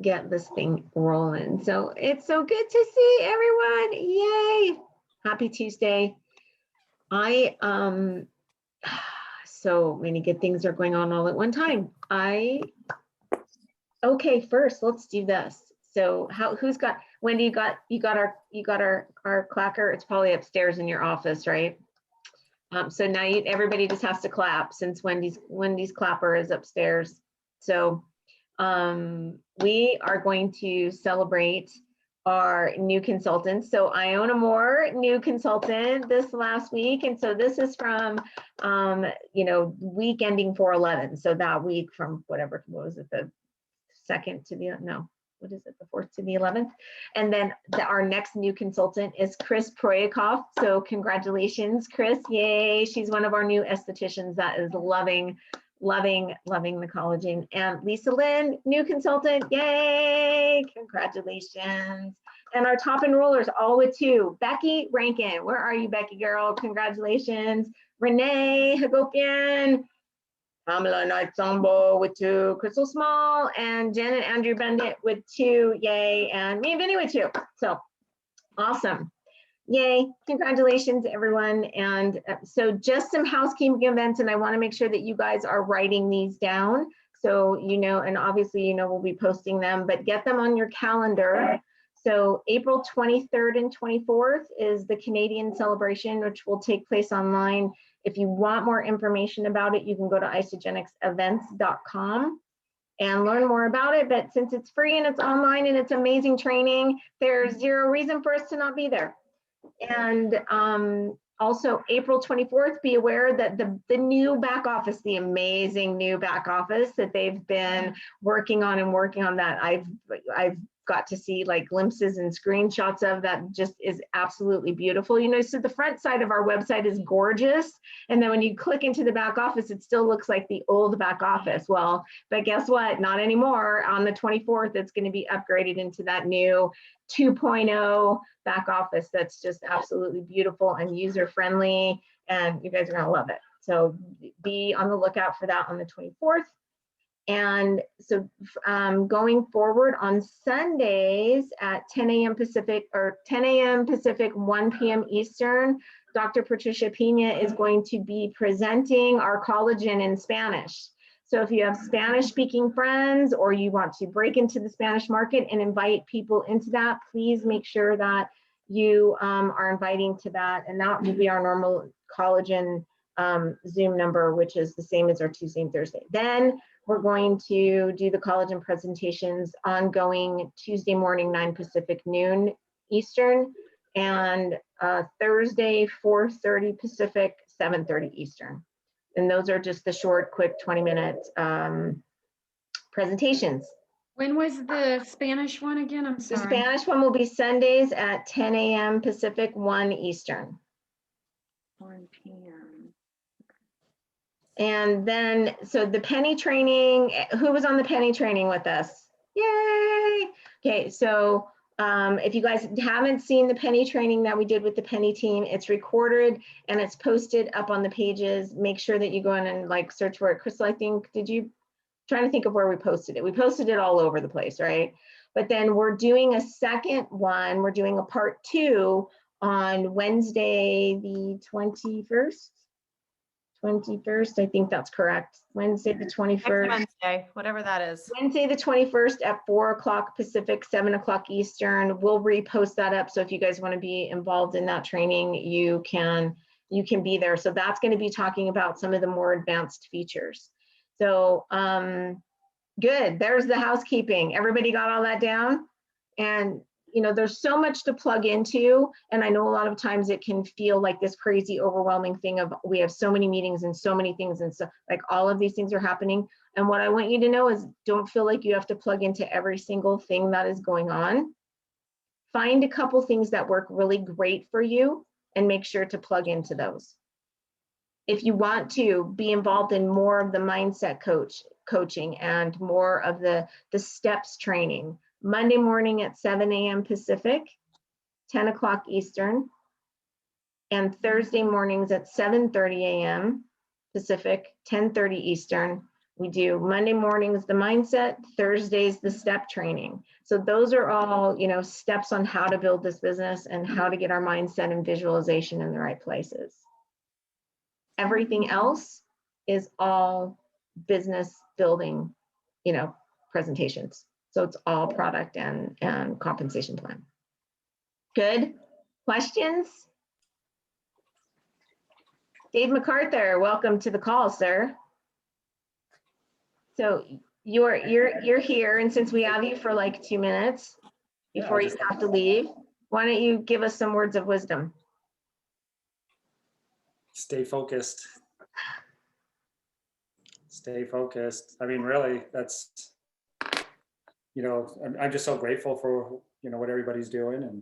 get this thing rolling. So it's so good to see everyone. Yay. Happy Tuesday. So many good things are going on all at one time. Okay, first let's do this. So who's got, Wendy, you got our clacker. It's probably upstairs in your office, right? So now everybody just has to clap since Wendy's clapper is upstairs. So we are going to celebrate our new consultants. So Iona Moore, new consultant this last week. And so this is from, week ending 4/11. So that week from what was it, the 2nd to the, no, what is it, the 4th to the 11th? And then our next new consultant is Chris Proyakoff. So congratulations, Chris, yay. She's one of our new estheticians that is loving the collagen. And Lisa Lynn, new consultant, yay, congratulations. And our top enrollers, all with 2. Becky Rankin, where are you, Becky girl? Congratulations. Renee Hagopian, Pamela Night-Zombo with 2, Crystal Small, and Jen and Andrew Bendit with 2, yay, and me and Vinny with 2. So awesome. Yay, congratulations everyone. And so just some housekeeping events, and I want to make sure that you guys are writing these down. So, and obviously, we'll be posting them, but get them on your calendar. So April 23rd and 24th is the Canadian celebration, which will take place online. If you want more information about it, you can go to isagenixevents.com and learn more about it. But since it's free and it's online and it's amazing training, there's zero reason for us to not be there. And also April 24th, be aware that the new back office, the amazing new back office that they've been working on that I've got to see like glimpses and screenshots of, that just is absolutely beautiful. So the front side of our website is gorgeous. And then when you click into the back office, it still looks like the old back office. Well, but guess what? Not anymore. On the 24th, it's going to be upgraded into that new 2.0 back office that's just absolutely beautiful and user-friendly, and you guys are going to love it. So be on the lookout for that on the 24th. And so going forward on Sundays at 10 a.m. Pacific, or 10 a.m. Pacific, 1 p.m. Eastern, Dr. Patricia Pina is going to be presenting our collagen in Spanish. So if you have Spanish-speaking friends, or you want to break into the Spanish market and invite people into that, please make sure that you are inviting to that. And that will be our normal collagen Zoom number, which is the same as our Tuesday and Thursday. Then we're going to do the collagen presentations ongoing Tuesday morning, 9 Pacific, noon Eastern, and Thursday, 4:30 Pacific, 7:30 Eastern. And those are just the short, quick 20-minute presentations. When was the Spanish one again? I'm sorry. The Spanish one will be Sundays at 10 a.m. Pacific, 1 Eastern. 1 p.m. And then, so the penny training, who was on the penny training with us? Yay! Okay, so if you guys haven't seen the penny training that we did with the penny team, it's recorded and it's posted up on the pages. Make sure that you go in and like search for it. Crystal, I think, trying to think of where we posted it. We posted it all over the place, right? But then we're doing a second one. We're doing a part 2 on Wednesday, the 21st. I think that's correct. Wednesday the 21st. Next Wednesday, whatever that is. Wednesday the 21st at 4 o'clock Pacific, 7 o'clock Eastern. We'll repost that up. So if you guys want to be involved in that training, you can be there. So that's going to be talking about some of the more advanced features. So good. There's the housekeeping. Everybody got all that down? And there's so much to plug into, and I know a lot of times it can feel like this crazy overwhelming thing of, we have so many meetings and so many things, and so like all of these things are happening. And what I want you to know is, don't feel like you have to plug into every single thing that is going on. Find a couple things that work really great for you and make sure to plug into those. If you want to be involved in more of the mindset coaching and more of the steps training, Monday morning at 7 a.m. Pacific, 10 o'clock Eastern, and Thursday mornings at 7:30 a.m. Pacific, 10:30 Eastern. We do Monday mornings, the mindset, Thursdays, the step training. So those are all, steps on how to build this business and how to get our mindset and visualization in the right places. Everything else is all business building, presentations. So it's all product and compensation plan. Good. Questions? Dave MacArthur, welcome to the call, sir. So you're here, and since we have you for like 2 minutes before you have to leave, why don't you give us some words of wisdom? Stay focused. Stay focused. I mean, really, that's, I'm just so grateful for, what everybody's doing and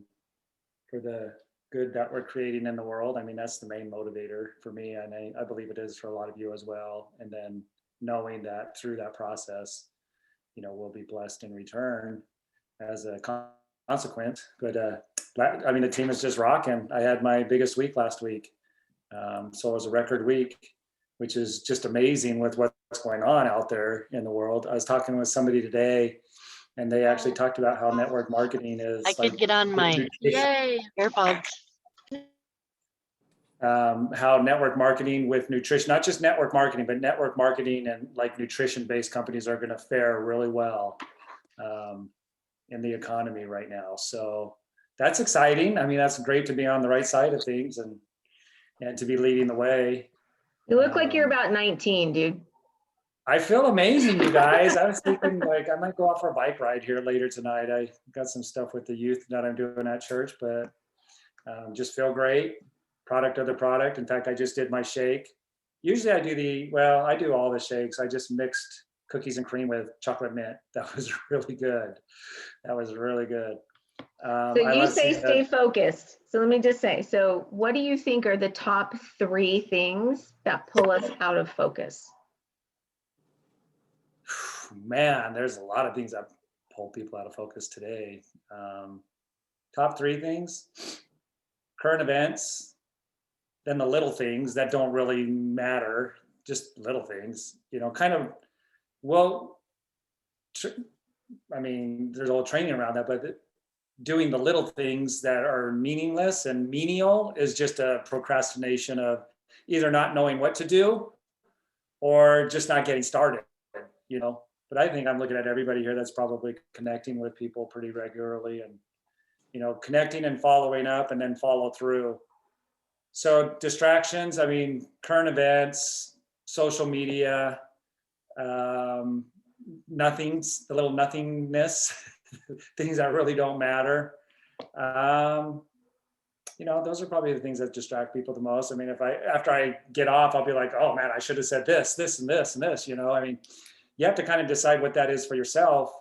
for the good that we're creating in the world. I mean, that's the main motivator for me. And I believe it is for a lot of you as well. And then knowing that through that process, we'll be blessed in return as a consequence. But I mean, the team is just rocking. I had my biggest week last week. So it was a record week, which is just amazing with what's going on out there in the world. I was talking with somebody today, and they actually talked about how network marketing is. I could get on my AirPods. How network marketing with nutrition, not just network marketing, but network marketing and like nutrition-based companies are going to fare really well in the economy right now. So that's exciting. I mean, that's great to be on the right side of things and to be leading the way. You look like you're about 19, dude. I feel amazing, you guys. I was thinking like I might go out for a bike ride here later tonight. I got some stuff with the youth that I'm doing at church, but just feel great. Product of the product. In fact, I just did my shake. Usually I do all the shakes. I just mixed cookies and cream with chocolate mint. That was really good. That was really good. So you say stay focused. So let me just say, so what do you think are the top 3 things that pull us out of focus? Man, there's a lot of things that pull people out of focus today. Top 3 things: current events, then the little things that don't really matter, just little things, I mean, there's all training around that, but doing the little things that are meaningless and menial is just a procrastination of either not knowing what to do or just not getting started, But I think I'm looking at everybody here that's probably connecting with people pretty regularly and, connecting and following up and then follow through. So distractions, I mean, current events, social media, the little nothingness, things that really don't matter. Those are probably the things that distract people the most. I mean, after I get off, I'll be like, oh man, I should have said this, and this, and this, I mean, you have to kind of decide what that is for yourself.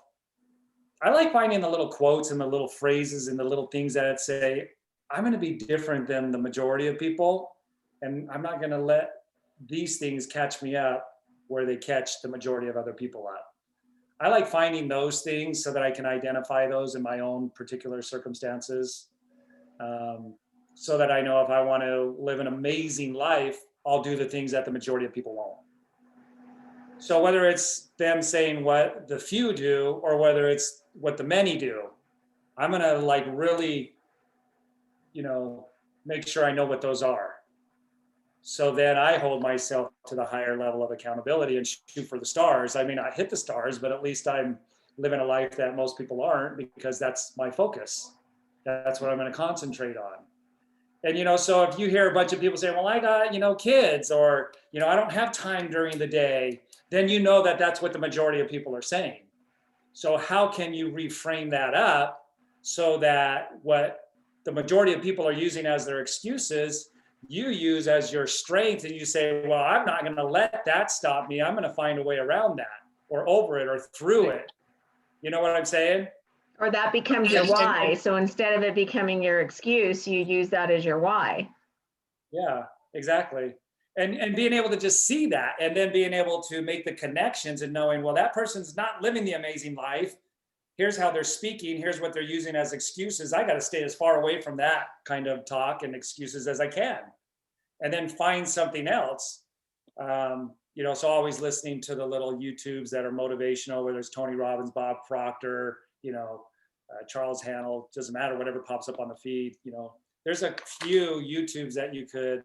I like finding the little quotes and the little phrases and the little things that say, I'm going to be different than the majority of people, and I'm not going to let these things catch me up where they catch the majority of other people up. I like finding those things so that I can identify those in my own particular circumstances, so that I know if I want to live an amazing life, I'll do the things that the majority of people won't. So whether it's them saying what the few do or whether it's what the many do, I'm going to really make sure I know what those are. So then I hold myself to the higher level of accountability and shoot for the stars. I may not hit the stars, but at least I'm living a life that most people aren't, because that's my focus. That's what I'm going to concentrate on. And, so if you hear a bunch of people say, well, I got, kids, or, I don't have time during the day, then that that's what the majority of people are saying. So how can you reframe that up so that what the majority of people are using as their excuses, you use as your strength, and you say, well, I'm not going to let that stop me. I'm going to find a way around that or over it or through it. You know what I'm saying? Or that becomes your why. So instead of it becoming your excuse, you use that as your why. Yeah, exactly. And being able to just see that, and then being able to make the connections and knowing, well, that person's not living the amazing life. Here's how they're speaking. Here's what they're using as excuses. I got to stay as far away from that kind of talk and excuses as I can, and then find something else. you know, so always listening to the little YouTubes that are motivational, whether it's Tony Robbins, Bob Proctor, you know, Charles Hannell, doesn't matter, whatever pops up on the feed, you know. There's a few YouTubes that you could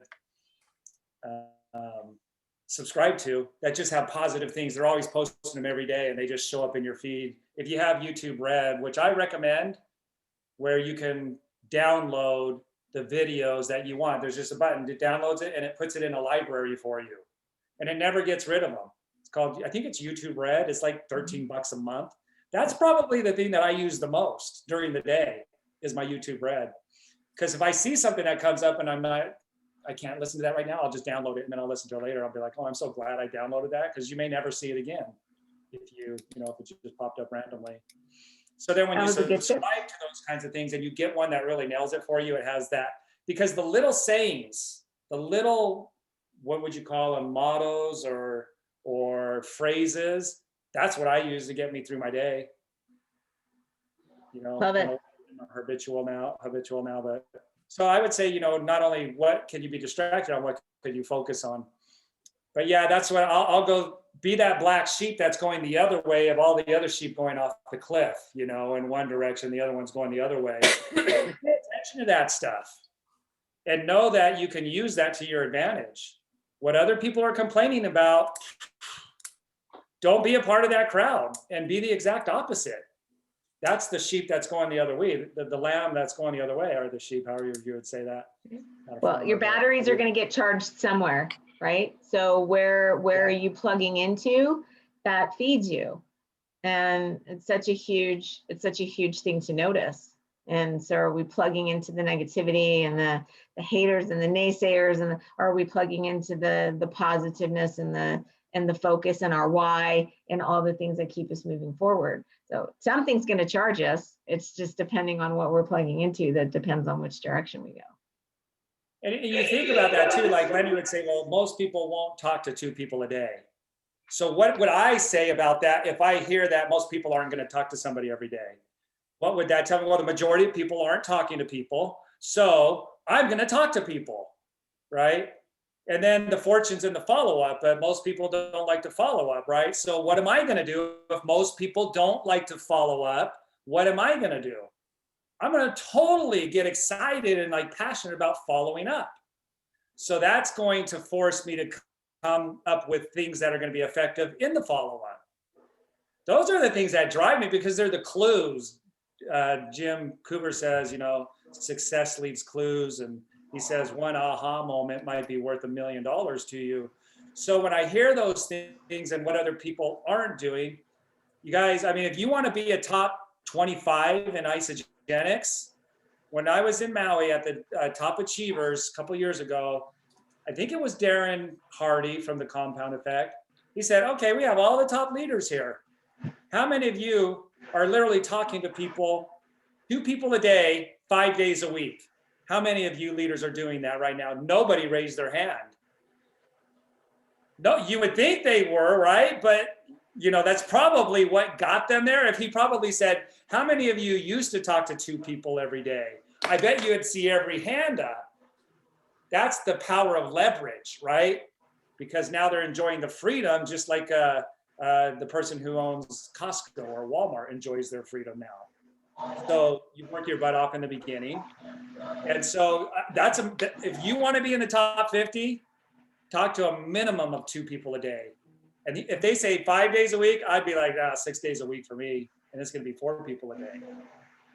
subscribe to that just have positive things. They're always posting them every day and they just show up in your feed. If you have YouTube Red, which I recommend, where you can download the videos that you want. There's just a button that downloads it and it puts it in a library for you. And it never gets rid of them. It's called, I think it's YouTube Red. It's like 13 bucks a month. That's probably the thing that I use the most during the day is my YouTube Red. Because if I see something that comes up and I can't listen to that right now, I'll just download it and then I'll listen to it later. I'll be like, oh, I'm so glad I downloaded that, because you may never see it again if you know, if it just popped up randomly. So then when you subscribe to those kinds of things and you get one that really nails it for you, it has that, because the little sayings, the little, what would you call them, mottos or phrases, that's what I use to get me through my day. You know, love it. Habitual now, but so I would say, you know, not only what can you be distracted on, what could you focus on? But yeah, that's what I'll go be, that black sheep that's going the other way of all the other sheep going off the cliff, you know, in one direction, the other one's going the other way. Pay attention to that stuff and know that you can use that to your advantage. What other people are complaining about, don't be a part of that crowd and be the exact opposite. That's the sheep that's going the other way. The lamb that's going the other way are the sheep, however you would say that. Well, your batteries are going to get charged somewhere, right? So where are you plugging into that feeds you? And it's such a huge thing to notice. And so are we plugging into the negativity and the haters and the naysayers, and are we plugging into the positiveness and the focus and our why and all the things that keep us moving forward? So something's going to charge us. It's just depending on what we're plugging into that depends on which direction we go. And you think about that too, like Lenny would say, well, most people won't talk to 2 people a day. So what would I say about that if I hear that most people aren't going to talk to somebody every day? What would that tell me? Well, the majority of people aren't talking to people, so I'm going to talk to people, right? And then the fortune's in the follow-up, but most people don't like to follow up, right? So what am I going to do if most people don't like to follow up? What am I going to do? I'm going to totally get excited and like passionate about following up. So that's going to force me to come up with things that are going to be effective in the follow-up. Those are the things that drive me, because they're the clues. Jim Cooper says, you know, success leaves clues, and he says one aha moment might be worth $1 million to you. So when I hear those things and what other people aren't doing, you guys, I mean, if you want to be a top 25 in isogenics, when I was in Maui at the Top Achievers a couple years ago, I think it was Darren Hardy from the Compound Effect. He said, okay, we have all the top leaders here. How many of you are literally talking to people, 2 people a day, 5 days a week? How many of you leaders are doing that right now? Nobody raised their hand. No, you would think they were, right? But you know, that's probably what got them there. If he probably said, how many of you used to talk to 2 people every day? I bet you would see every hand up. That's the power of leverage, right? Because now they're enjoying the freedom, just like the person who owns Costco or Walmart enjoys their freedom now. So you work your butt off in the beginning. And so if you want to be in the top 50, talk to a minimum of 2 people a day. And if they say 5 days a week, I'd be like, 6 days a week for me. And it's going to be 4 people a day.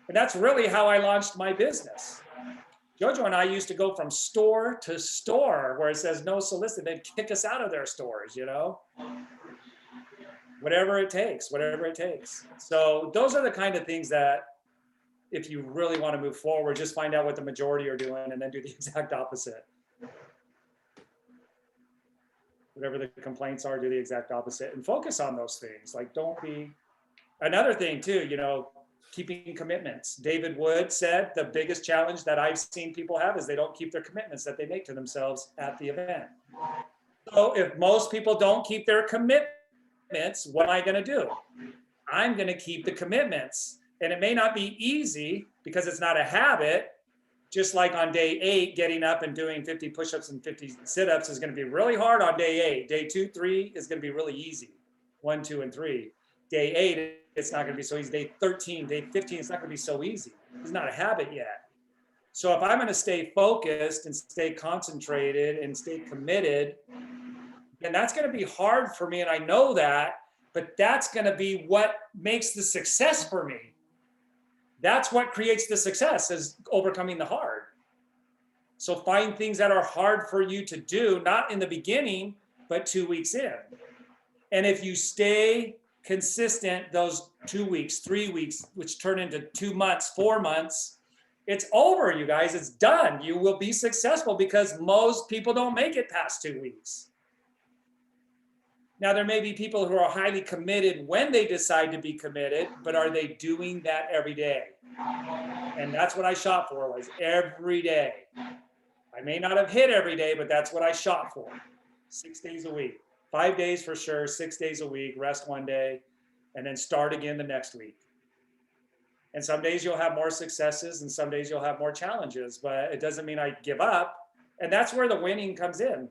And that's really how I launched my business. Jojo and I used to go from store to store where it says no solicit. They'd kick us out of their stores, you know, whatever it takes. So those are the kind of things that if you really want to move forward, just find out what the majority are doing and then do the exact opposite. Whatever the complaints are, do the exact opposite and focus on those things. Like, don't be, another thing too, you know, keeping commitments. David Wood said the biggest challenge that I've seen people have is they don't keep their commitments that they make to themselves at the event. So if most people don't keep their commitments, what am I going to do? I'm going to keep the commitments. And it may not be easy because it's not a habit, just like on day 8, getting up and doing 50 push-ups and 50 sit-ups is going to be really hard on day 8. Day 2, 3 is going to be really easy. 1, 2, and 3. Day 8, it's not going to be so easy. Day 13, day 15, it's not going to be so easy. It's not a habit yet. So if I'm going to stay focused and stay concentrated and stay committed, then that's going to be hard for me. And I know that, but that's going to be what makes the success for me. That's what creates the success, is overcoming the hard. So find things that are hard for you to do, not in the beginning, but 2 weeks in. And if you stay consistent those 2 weeks, 3 weeks, which turn into 2 months, 4 months, it's over, you guys. It's done. You will be successful, because most people don't make it past 2 weeks. Now, there may be people who are highly committed when they decide to be committed, but are they doing that every day? And that's what I shot for, was every day. I may not have hit every day, but that's what I shot for. 6 days a week, 5 days for sure, 6 days a week, rest 1 day, and then start again the next week. And some days you'll have more successes and some days you'll have more challenges, but it doesn't mean I give up. And that's where the winning comes in.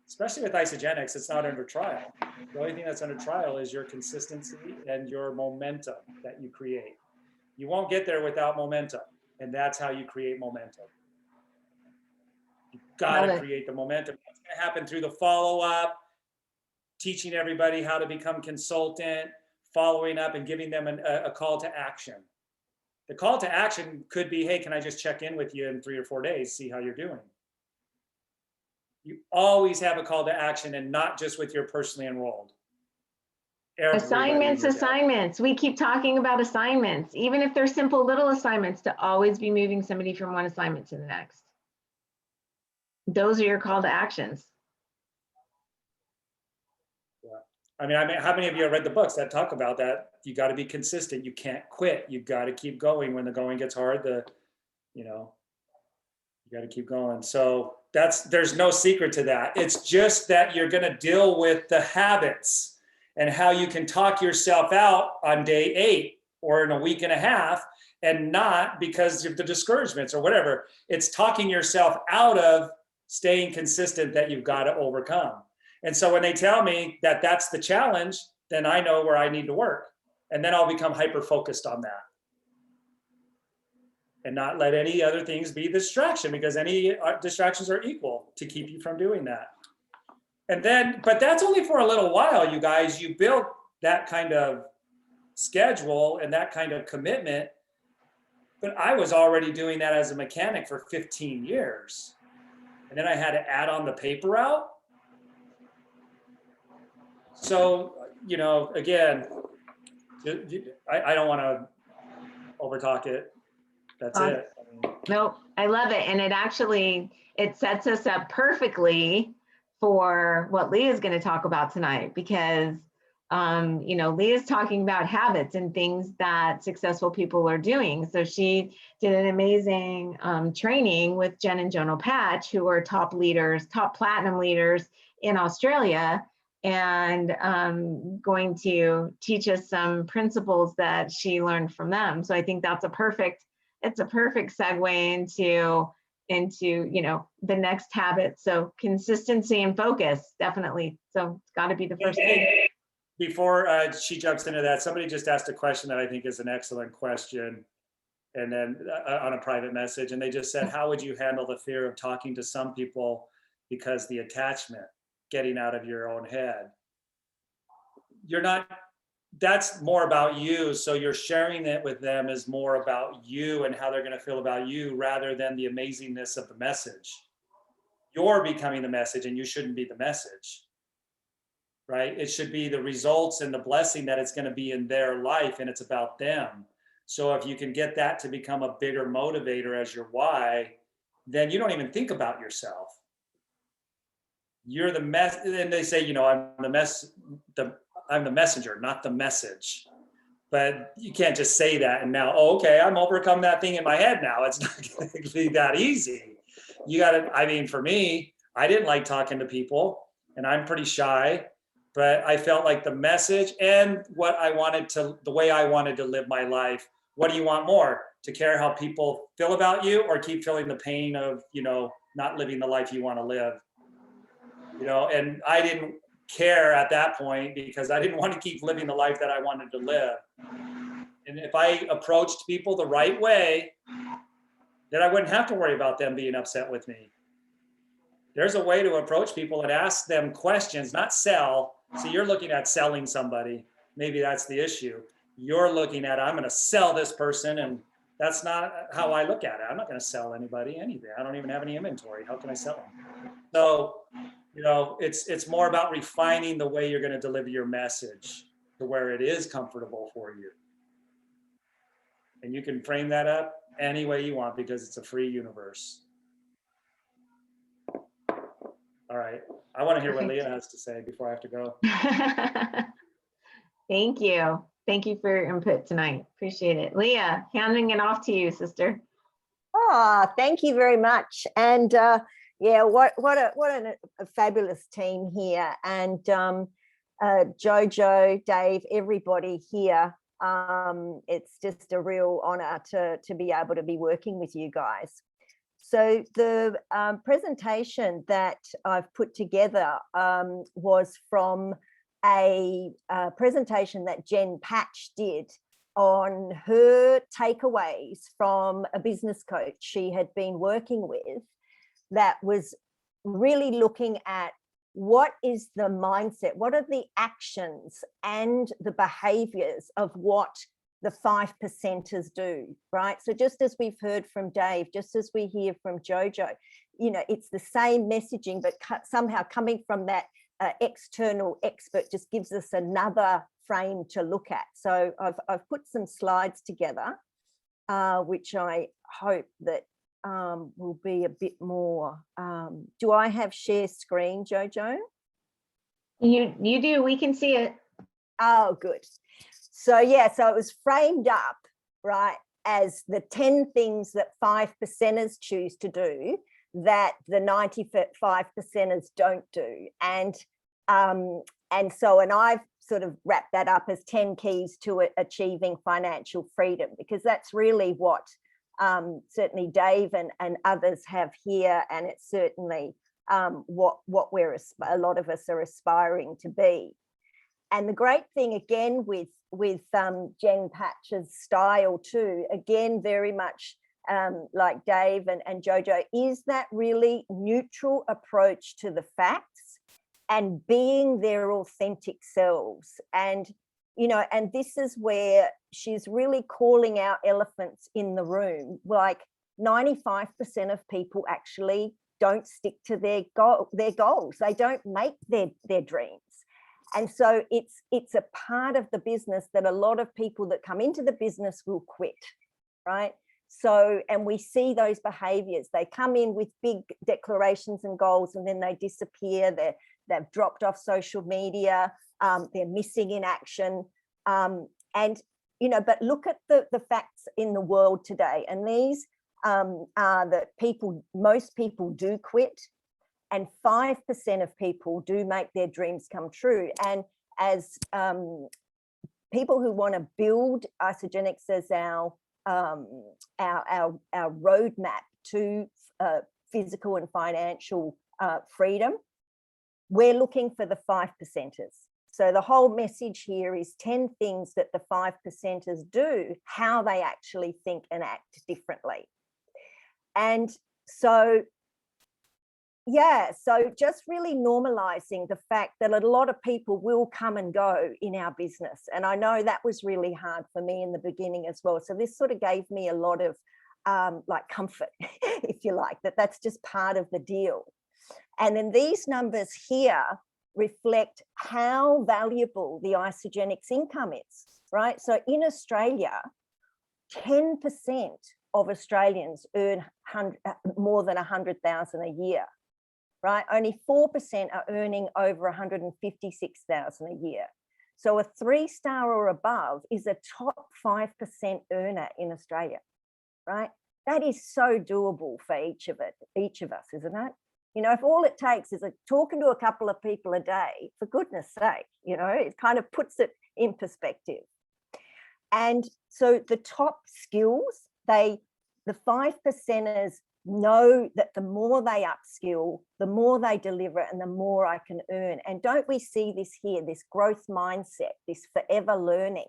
Especially with isogenics, it's not under trial. The only thing that's under trial is your consistency and your momentum that you create. You won't get there without momentum, and that's how you create momentum. You've got to create the momentum. It's going to happen through the follow-up, teaching everybody how to become consultant, following up, and giving them a call to action. The call to action could be, hey, can I just check in with you in 3 or 4 days, see how you're doing? You always have a call to action, and not just with your personally enrolled. Assignments. We keep talking about assignments, even if they're simple little assignments, to always be moving somebody from one assignment to the next. Those are your call to actions. Yeah. I mean, how many of you have read the books that talk about that? You got to be consistent. You can't quit. You got to keep going when the going gets hard. You got to keep going. So there's no secret to that. It's just that you're going to deal with the habits and how you can talk yourself out on day 8 or in a week and a half, and not because of the discouragements or whatever. It's talking yourself out of staying consistent that you've got to overcome. And so when they tell me that that's the challenge, then I know where I need to work. And then I'll become hyper-focused on that. And not let any other things be distraction, because any distractions are equal to keep you from doing that. And then, but that's only for a little while, you guys. You build that kind of schedule and that kind of commitment. But I was already doing that as a mechanic for 15 years. And then I had to add on the paper route. So, again, I don't want to overtalk it. That's it. Nope, I love it. And it sets us up perfectly for what Leah's going to talk about tonight, because, Leah's talking about habits and things that successful people are doing. So she did an amazing training with Jen and Jono Patch, who are top platinum leaders in Australia, and going to teach us some principles that she learned from them. So I think that's a perfect segue into the next habit. So consistency and focus, definitely. So it's got to be the first thing. Before she jumps into that, somebody just asked a question that I think is an excellent question, and then on a private message, and they just said, how would you handle the fear of talking to some people because the attachment, getting out of your own head? That's more about you. So you're sharing it with them is more about you and how they're going to feel about you, rather than the amazingness of the message. You're becoming the message, and you shouldn't be the message, right? It should be the results and the blessing that it's going to be in their life, and it's about them. So if you can get that to become a bigger motivator as your why, then you don't even think about yourself. You're the mess. And they say, I'm the messenger, not the message. But you can't just say that and now, okay, I'm overcome that thing in my head now. It's not going to be that easy. You got to, for me, I didn't like talking to people, and I'm pretty shy, but I felt like the message and the way I wanted to live my life what do you want more? To care how people feel about you, or keep feeling the pain of, not living the life you want to live? And I didn't care at that point because I didn't want to keep living the life that I wanted to live. And if I approached people the right way, then I wouldn't have to worry about them being upset with me. There's a way to approach people and ask them questions, not sell. So you're looking at selling somebody. Maybe that's the issue. You're looking at, I'm going to sell this person, and that's not how I look at it. I'm not going to sell anybody anything. I don't even have any inventory. How can I sell them? So, it's more about refining the way you're going to deliver your message to where it is comfortable for you. And you can frame that up any way you want because it's a free universe. All right. I want to hear what Lia has to say before I have to go. Thank you. Thank you for your input tonight. Appreciate it. Lia, handing it off to you, sister. Oh, thank you very much. And yeah, what a fabulous team here. And Jojo, Dave, everybody here. It's just a real honor to be able to be working with you guys. So the presentation that I've put together was from a presentation that Jen Patch did on her takeaways from a business coach she had been working with, that was really looking at what is the mindset, what are the actions and the behaviors of what the 5%ers do, right? So just as we've heard from Dave, just as we hear from Jojo, it's the same messaging, but somehow coming from that external expert just gives us another frame to look at. So I've put some slides together, which I hope that will be a bit more. Do I have share screen, Jojo? You do. We can see it. Oh, good. So yeah, so it was framed up, right, as the 10 things that 5%ers choose to do that the 95%ers don't do. And I've sort of wrapped that up as 10 keys to achieving financial freedom, because that's really what certainly Dave and others have here, and it's certainly what a lot of us are aspiring to be. And the great thing again with Jen Patch's style too, again very much like Dave and Jojo, is that really neutral approach to the facts and being their authentic selves. And and this is where she's really calling out elephants in the room. Like 95% of people actually don't stick to their goals. They don't make their dreams. And so it's a part of the business that a lot of people that come into the business will quit, right? So, and we see those behaviors. They come in with big declarations and goals, and then they disappear. They've dropped off social media. They're missing in action. But look at the facts in the world today. And these are that most people do quit, and 5% of people do make their dreams come true. And as people who want to build Isogenics as our roadmap to physical and financial freedom, we're looking for the 5%ers. So the whole message here is 10 things that the 5%ers do, how they actually think and act differently. And so, yeah, so just really normalizing the fact that a lot of people will come and go in our business. And I know that was really hard for me in the beginning as well. So this sort of gave me a lot of comfort, if you like, that's just part of the deal. And then these numbers here reflect how valuable the Isogenics income is, right? So in Australia, 10% of Australians earn more than 100,000 a year, right? Only 4% are earning over 156,000 a year. So a 3-star or above is a top 5% earner in Australia, right? That is so doable for each of us, isn't it? If all it takes is talking to a couple of people a day, for goodness sake, it kind of puts it in perspective. And so the top skills, the 5%ers know that the more they upskill, the more they deliver and the more I can earn. And don't we see this here, this growth mindset, this forever learning?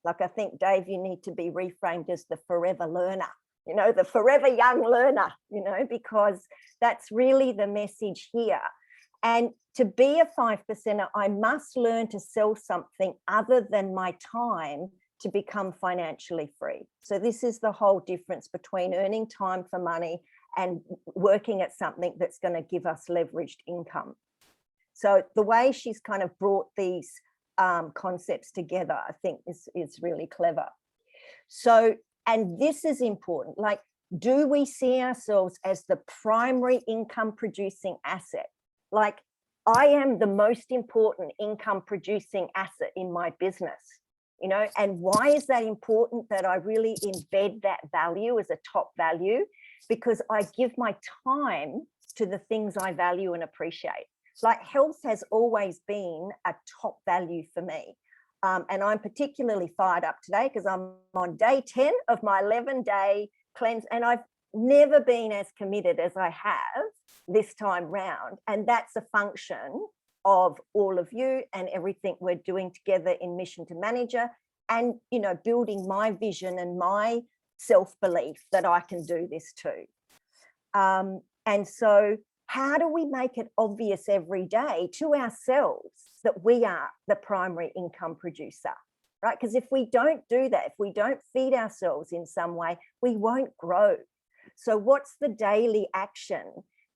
Like, I think, Dave, you need to be reframed as the forever learner, you know, the forever young learner, you know, because that's really the message here. And to be a 5%er, I must learn to sell something other than my time to become financially free. So this is the whole difference between earning time for money and working at something that's going to give us leveraged income. So the way she's kind of brought these concepts together, I think is really clever. So, and this is important, like, do we see ourselves as the primary income producing asset? Like, I am the most important income producing asset in my business, you know, and why is that important that I really embed that value as a top value? Because I give my time to the things I value and appreciate. Like, health has always been a top value for me. And I'm particularly fired up today because I'm on day 10 of my 11-day cleanse, and I've never been as committed as I have this time round. And that's a function of all of you and everything we're doing together in Mission to Manager, and, you know, building my vision and my self-belief that I can do this too. And so how do we make it obvious every day to ourselves that we are the primary income producer, right? Because if we don't do that, if we don't feed ourselves in some way, we won't grow. So what's the daily action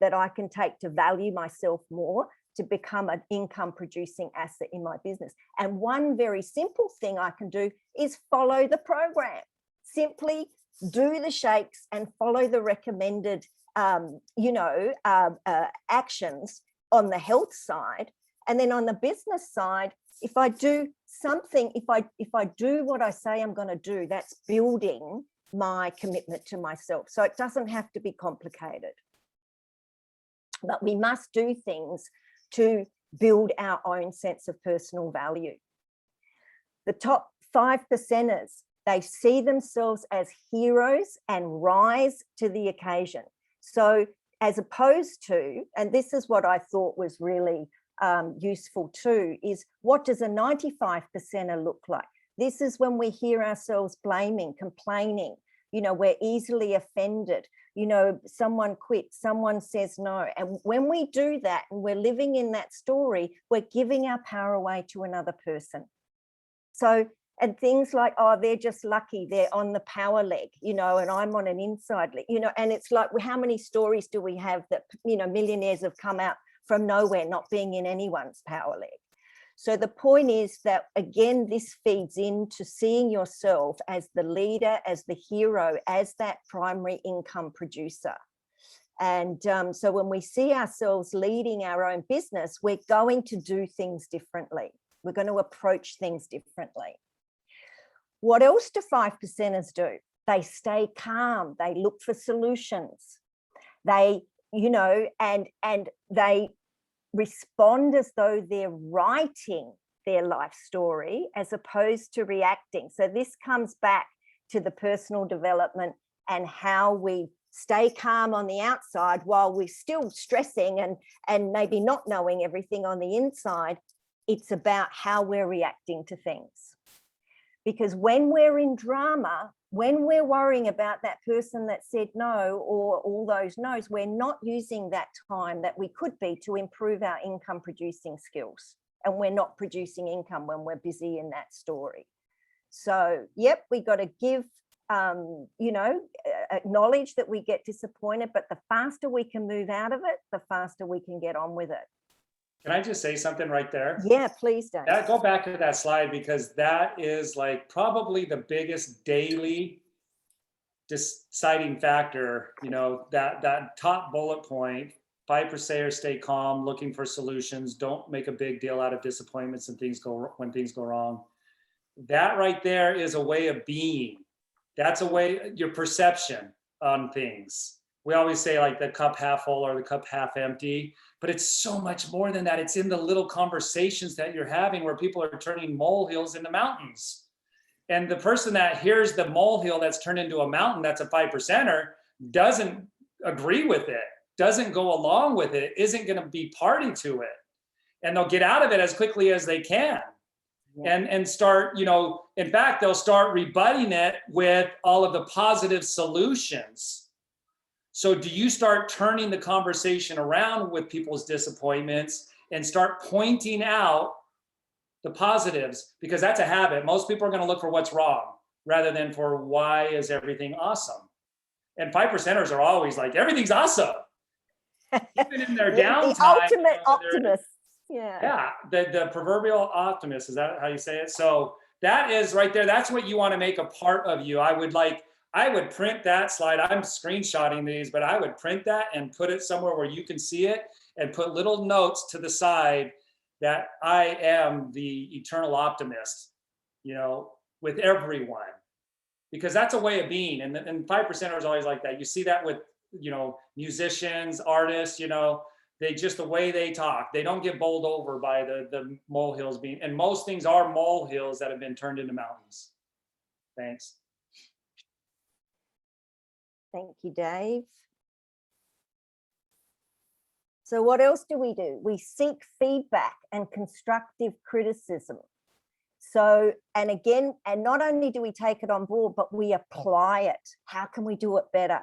that I can take to value myself more, to become an income producing asset in my business? And one very simple thing I can do is follow the program. Simply do the shakes and follow the recommended actions on the health side. And then on the business side, if I do something, if I do what I say I'm going to do, that's building my commitment to myself. So it doesn't have to be complicated, but we must do things to build our own sense of personal value. The top 5%ers, they see themselves as heroes and rise to the occasion. So as opposed to, and this is what I thought was really useful too, is what does a 95%er look like? This is when we hear ourselves blaming, complaining, you know, we're easily offended, you know, someone quits, someone says no. And when we do that and we're living in that story, we're giving our power away to another person. So, and things like, oh, they're just lucky, they're on the power leg, you know, and I'm on an inside leg, you know, and it's like, how many stories do we have that, you know, millionaires have come out from nowhere, not being in anyone's power leg? So the point is that, again, this feeds into seeing yourself as the leader, as the hero, as that primary income producer. And so when we see ourselves leading our own business, we're going to do things differently. We're going to approach things differently. What else do 5%ers do? They stay calm. They look for solutions. They, you know, and they respond as though they're writing their life story as opposed to reacting. So this comes back to the personal development and how we stay calm on the outside while we're still stressing and maybe not knowing everything on the inside. It's about how we're reacting to things. Because when we're in drama, when we're worrying about that person that said no or all those no's, we're not using that time that we could be to improve our income producing skills. And we're not producing income when we're busy in that story. So, yep, we got to give, acknowledge that we get disappointed, but the faster we can move out of it, the faster we can get on with it. Can I just say something right there? Yeah, please don't. Go back to that slide, because that is like probably the biggest daily deciding factor, you know, that top bullet point, 5%ers stay calm, looking for solutions, don't make a big deal out of disappointments and when things go wrong. That right there is a way of being. That's a way, your perception on things. We always say like the cup half full or the cup half empty, but it's so much more than that. It's in the little conversations that you're having where people are turning molehills into mountains. And the person that hears the molehill that's turned into a mountain, that's a 5%er, doesn't agree with it, doesn't go along with it, isn't going to be party to it. And they'll get out of it as quickly as they can. And start, you know, in fact, they'll start rebutting it with all of the positive solutions. So do you start turning the conversation around with people's disappointments and start pointing out the positives? Because that's a habit. Most people are going to look for what's wrong rather than for why is everything awesome. And 5%ers are always like, everything's awesome. Even in their downtime. The ultimate optimist. Yeah, the proverbial optimist, is that how you say it? So that is right there. That's what you want to make a part of you. I would print that slide. I'm screenshotting these, but I would print that and put it somewhere where you can see it and put little notes to the side that I am the eternal optimist, you know, with everyone, because that's a way of being. And 5%ers always like that. You see that with, you know, musicians, artists, you know, they just, the way they talk, they don't get bowled over by the molehills being, and most things are molehills that have been turned into mountains. Thanks. Thank you, Dave. So what else do? We seek feedback and constructive criticism. So, and again, and not only do we take it on board, but we apply it. How can we do it better?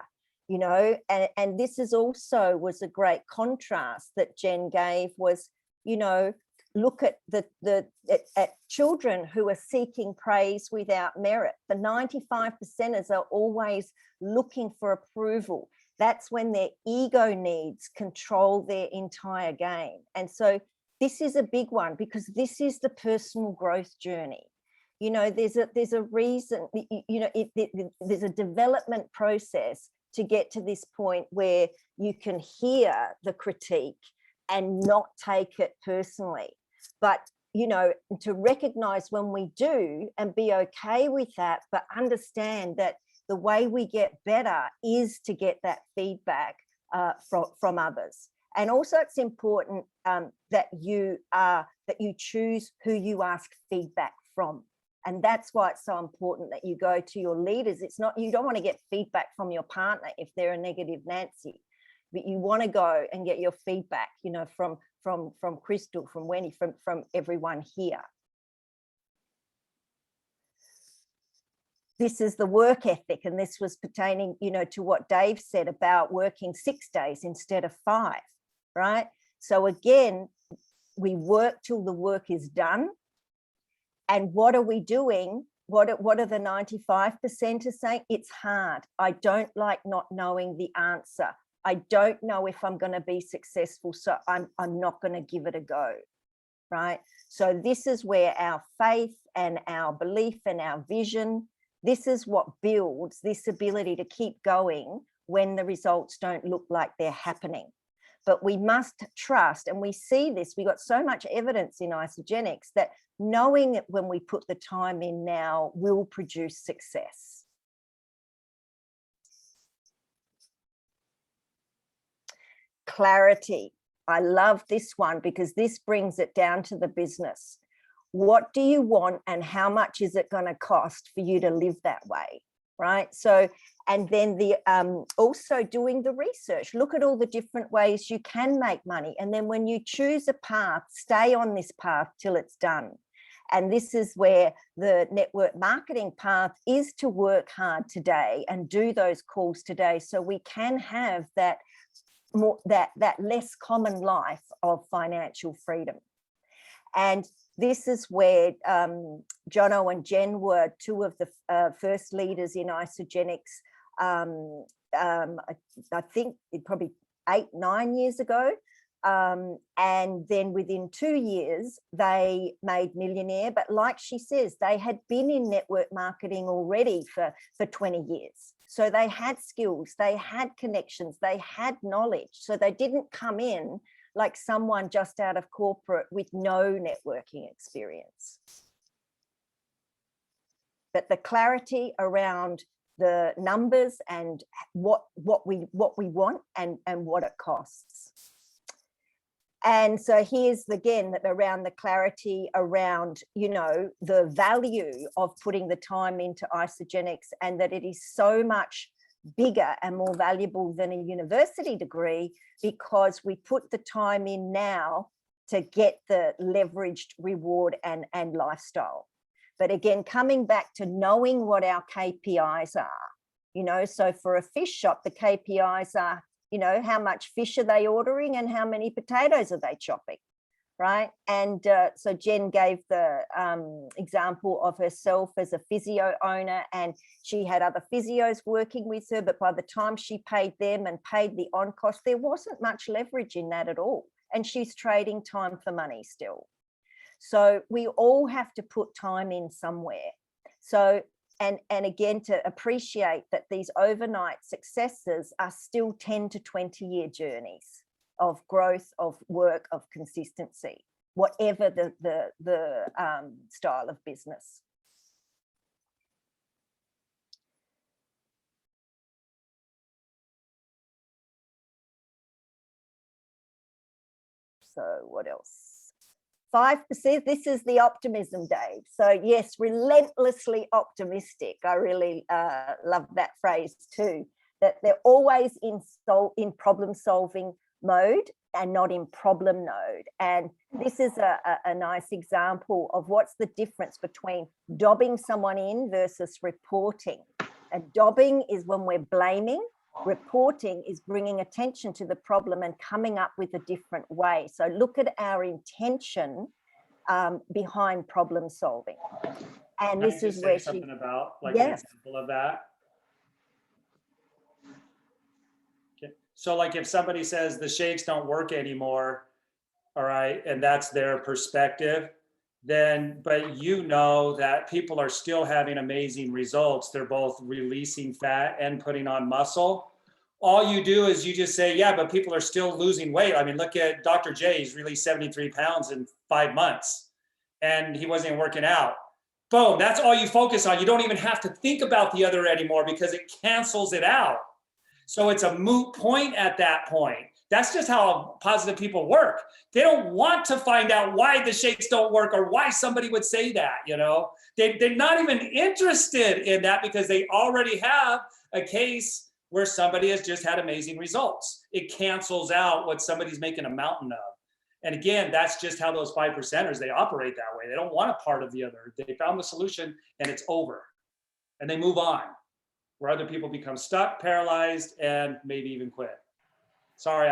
You know, and this is also was a great contrast that Jen gave was, you know, look at at children who are seeking praise without merit. The 95%ers are always looking for approval. That's when their ego needs control their entire game. And so this is a big one, because this is the personal growth journey. You know, there's a reason, you know, there's a development process to get to this point where you can hear the critique and not take it personally. But, you know, to recognize when we do and be okay with that, but understand that the way we get better is to get that feedback from others. And also it's important that you choose who you ask feedback from. And that's why it's so important that you go to your leaders. It's not, you don't want to get feedback from your partner if they're a negative Nancy, but you want to go and get your feedback, you know, from Crystal, from Wendy, from everyone here. This is the work ethic, and this was pertaining, you know, to what Dave said about working 6 days instead of 5, right? So again, we work till the work is done. And what are we doing? What are the 95%ers saying? It's hard. I don't like not knowing the answer. I don't know if I'm going to be successful, so I'm not going to give it a go, right? So this is where our faith and our belief and our vision, this is what builds this ability to keep going when the results don't look like they're happening. But we must trust, and we see this, we got so much evidence in isogenics that knowing that when we put the time in now will produce success. Clarity. I love this one because this brings it down to the business. What do you want and how much is it going to cost for you to live that way? Right. So, and then the also doing the research, look at all the different ways you can make money. And then when you choose a path, stay on this path till it's done. And this is where the network marketing path is to work hard today and do those calls today, so we can have that more that less common life of financial freedom. And this is where Jono and Jen were two of the first leaders in isogenics. I think probably 8-9 years ago. And then within 2 years, they made millionaire. But like she says, they had been in network marketing already for 20 years. So they had skills, they had connections, they had knowledge. So they didn't come in like someone just out of corporate with no networking experience. But the clarity around the numbers and what we want and what it costs. And so here's again that around the clarity around, you know, the value of putting the time into isogenics, and that it is so much bigger and more valuable than a university degree, because we put the time in now to get the leveraged reward and lifestyle. But again, coming back to knowing what our KPIs are, you know, so for a fish shop, the KPIs are, you know, how much fish are they ordering and how many potatoes are they chopping, right? And so Jen gave the example of herself as a physio owner, and she had other physios working with her, but by the time she paid them and paid the on cost, there wasn't much leverage in that at all. And she's trading time for money still. So we all have to put time in somewhere. So, and again, to appreciate that these overnight successes are still 10 to 20 year journeys of growth, of work, of consistency, whatever the style of business. So what else? 5%, this is the optimism, Dave. So yes, relentlessly optimistic. I really love that phrase too, that they're always in problem solving mode and not in problem mode. And this is a nice example of what's the difference between dobbing someone in versus reporting. And dobbing is when we're blaming. Reporting is bringing attention to the problem and coming up with a different way. So look at our intention behind problem solving. And Can this I is just where say something about like yes. an example of that? Okay. So like if somebody says the shakes don't work anymore, all right, and that's their perspective, then, but you know that people are still having amazing results. They're both releasing fat and putting on muscle. All you do is you just say, yeah, but people are still losing weight. I mean, look at Dr. J, he's released 73 pounds in 5 months and he wasn't even working out. Boom, that's all you focus on. You don't even have to think about the other anymore because it cancels it out. So it's a moot point at that point. That's just how positive people work. They don't want to find out why the shakes don't work or why somebody would say that, you know. They're not even interested in that because they already have a case where somebody has just had amazing results. It cancels out what somebody's making a mountain of. And again, that's just how those 5%ers, they operate that way. They don't want a part of the other. They found the solution and it's over. And they move on, where other people become stuck, paralyzed, and maybe even quit. Sorry,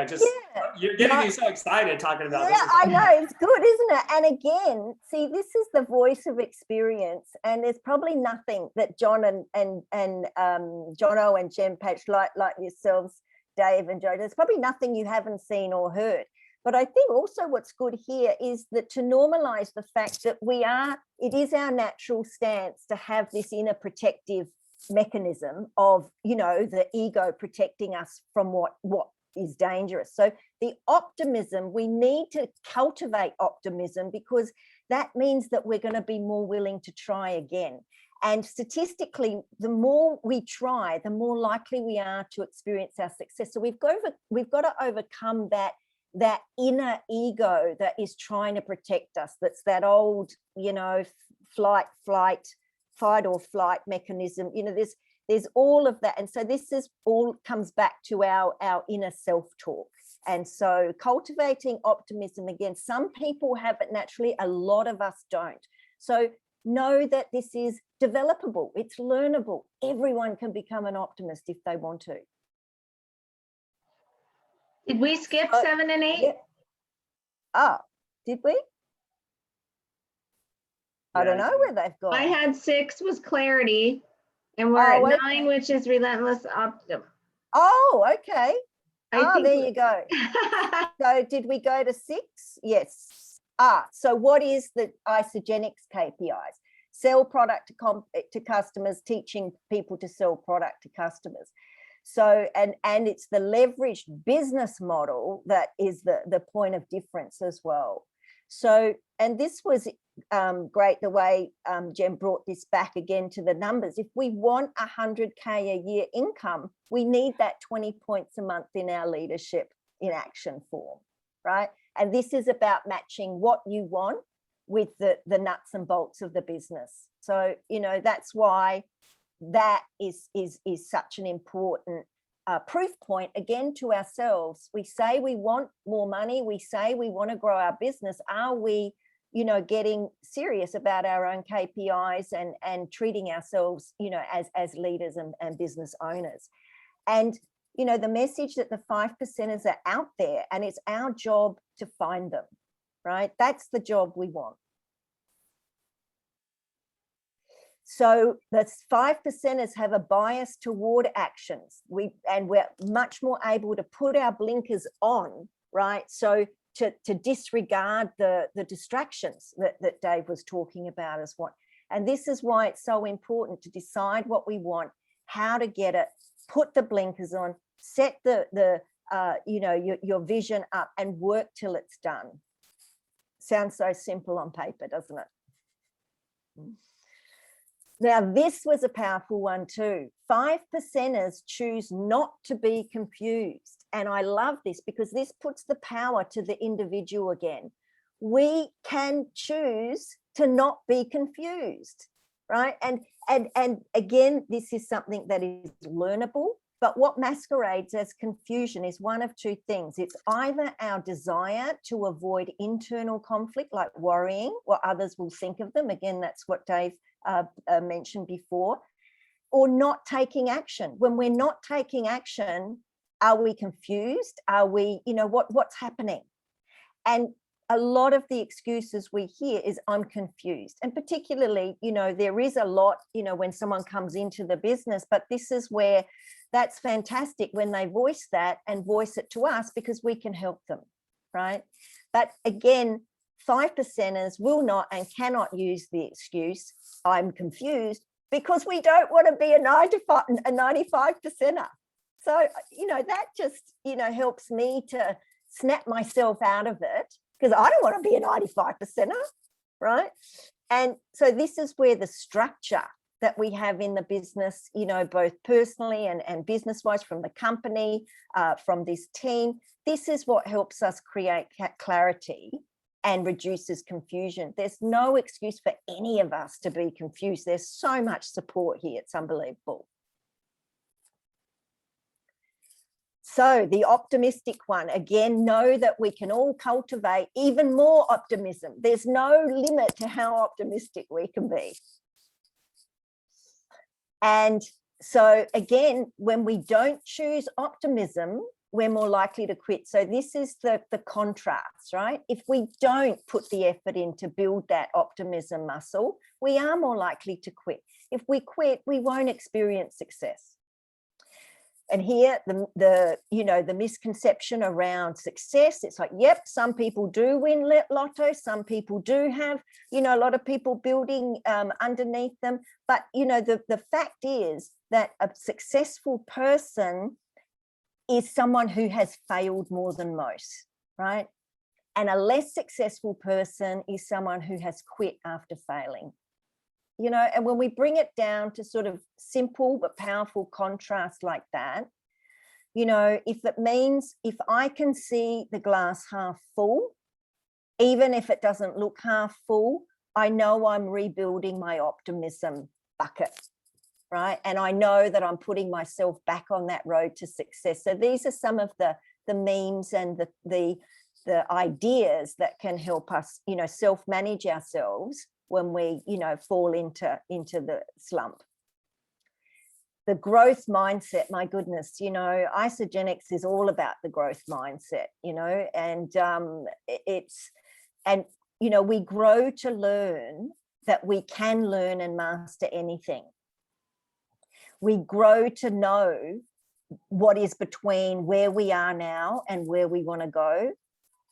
you're getting me so excited talking about this. Yeah, I know, it's good, isn't it? And again, see, this is the voice of experience, and there's probably nothing that John and Jono and Jen Patch, like yourselves, Dave and Joe, there's probably nothing you haven't seen or heard. But I think also what's good here is that to normalize the fact that it is our natural stance to have this inner protective mechanism of, you know, the ego protecting us from what is dangerous. So the optimism, we need to cultivate optimism, because that means that we're going to be more willing to try again. And statistically, the more we try, the more likely we are to experience our success. So we've got to overcome that inner ego that is trying to protect us. That's that old, you know, fight or flight mechanism. You know, there's all of that. And so this is all comes back to our inner self-talk. And so cultivating optimism, again, some people have it naturally, a lot of us don't. So know that this is developable, it's learnable. Everyone can become an optimist if they want to. Did we skip 7 and 8? Yeah. Oh, did we? I don't know where they've gone. I had 6 was clarity, and we're at 9, which is relentless optimism. Oh, okay. There you go. go. So did we go to 6? Yes. So what is the isogenics KPIs? Sell product to customers, teaching people to sell product to customers. So, and it's the leveraged business model that is the point of difference as well. So, and this was great, the way Jen brought this back again to the numbers. If we want 100K a year income, we need that 20 points a month in our leadership in action form. right? And this is about matching what you want with the nuts and bolts of the business. So, you know, that's why that is such an important proof point, again, to ourselves. We say we want more money. We say we want to grow our business. Are we, you know, getting serious about our own KPIs and treating ourselves, you know, as leaders and business owners? And, you know, the message that the 5%ers are out there, and it's our job to find them, right? That's the job we want. So the 5%ers have a bias toward actions. We're much more able to put our blinkers on, right? So to disregard the distractions that Dave was talking about as what. And this is why it's so important to decide what we want, how to get it, put the blinkers on, set you know, your vision up, and work till it's done. Sounds so simple on paper, doesn't it? Now, this was a powerful one too. 5%ers choose not to be confused. And I love this because this puts the power to the individual again. We can choose to not be confused, right? And again, this is something that is learnable, but what masquerades as confusion is one of two things. It's either our desire to avoid internal conflict, like worrying what others will think of them. Again, that's what Dave mentioned before, or not taking action. When we're not taking action, are we confused? Are we, you know, what's happening? And a lot of the excuses we hear is I'm confused. And particularly, you know, there is a lot, you know, when someone comes into the business, but this is where that's fantastic when they voice that and voice it to us, because we can help them, right? But again, 5%ers will not and cannot use the excuse, I'm confused, because we don't want to be a 95%er. So, you know, that just, you know, helps me to snap myself out of it, because I don't want to be a 95%er, right? And so this is where the structure that we have in the business, you know, both personally and business-wise, from the company, from this team, this is what helps us create clarity and reduces confusion. There's no excuse for any of us to be confused. There's so much support here. It's unbelievable. So the optimistic one, again, know that we can all cultivate even more optimism. There's no limit to how optimistic we can be. And so again, when we don't choose optimism, we're more likely to quit. So this is the contrast, right? If we don't put the effort in to build that optimism muscle, we are more likely to quit. If we quit, we won't experience success. And here, you know, the misconception around success, it's like, yep, some people do win lotto, some people do have, you know, a lot of people building underneath them. But, you know, the fact is that a successful person is someone who has failed more than most, right? And a less successful person is someone who has quit after failing. You know, and when we bring it down to sort of simple but powerful contrast like that, you know, if it means if I can see the glass half full, even if it doesn't look half full, I know I'm rebuilding my optimism bucket, right? And I know that I'm putting myself back on that road to success. So these are some of the memes and the ideas that can help us, you know, self-manage ourselves when we, you know, fall into the slump. The growth mindset, my goodness, you know, Isogenics is all about the growth mindset, you know, and you know, we grow to learn that we can learn and master anything. We grow to know what is between where we are now and where we want to go,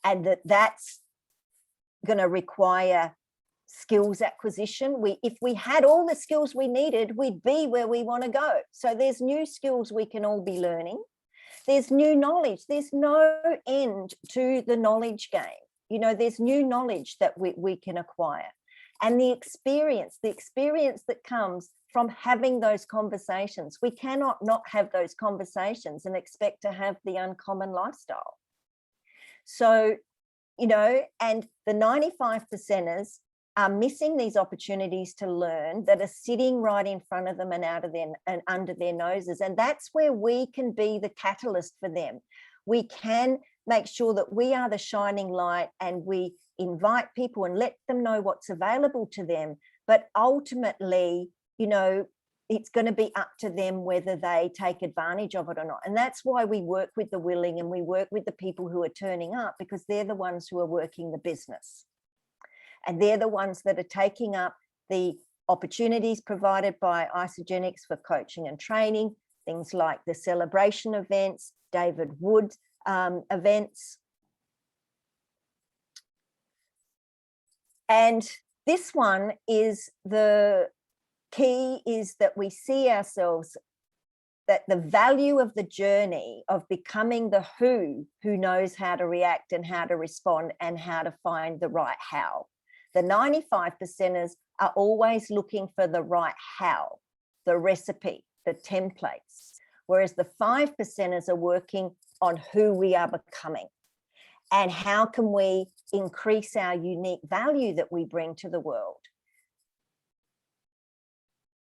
and that's going to require skills acquisition. If we had all the skills we needed, we'd be where we want to go. So there's new skills we can all be learning. There's new knowledge. There's no end to the knowledge game. You know, there's new knowledge that we can acquire. And the experience that comes from having those conversations. We cannot not have those conversations and expect to have the uncommon lifestyle. So, you know, and the 95%ers are missing these opportunities to learn that are sitting right in front of them and out of their and under their noses. And that's where we can be the catalyst for them. We can make sure that we are the shining light and we invite people and let them know what's available to them. But ultimately, you know, it's going to be up to them whether they take advantage of it or not. And that's why we work with the willing and we work with the people who are turning up, because they're the ones who are working the business. And they're the ones that are taking up the opportunities provided by Isagenix for coaching and training, things like the celebration events, David Wood events. And this one is the key, is that we see ourselves, that the value of the journey of becoming the who knows how to react and how to respond and how to find the right how. The 95%ers are always looking for the right how, the recipe, the templates, whereas the 5%ers are working on who we are becoming and how can we increase our unique value that we bring to the world.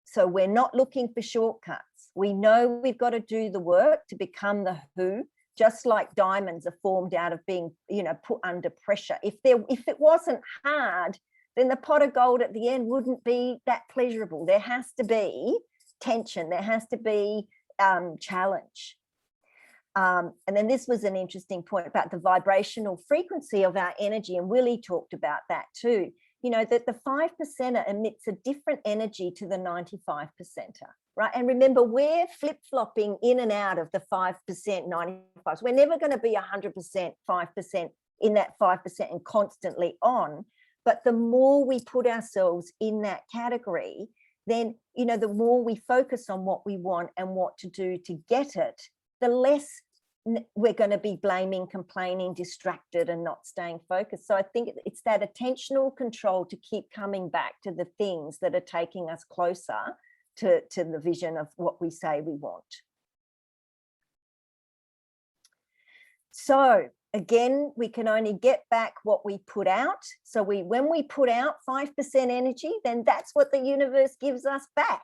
So we're not looking for shortcuts. We know we've got to do the work to become the who, just like diamonds are formed out of being, you know, put under pressure. If it wasn't hard, then the pot of gold at the end wouldn't be that pleasurable. There has to be tension. There has to be challenge. And then this was an interesting point about the vibrational frequency of our energy. And Willie talked about that too. You know, that the 5%er emits a different energy to the 95%er, right? And remember, we're flip-flopping in and out of the 5%, 95%. We're never going to be 100%, 5% in that 5% and constantly on. But the more we put ourselves in that category, then, you know, the more we focus on what we want and what to do to get it, the less we're going to be blaming, complaining, distracted and not staying focused. So I think it's that attentional control to keep coming back to the things that are taking us closer to the vision of what we say we want. So again, we can only get back what we put out. So when we put out 5% energy, then that's what the universe gives us back.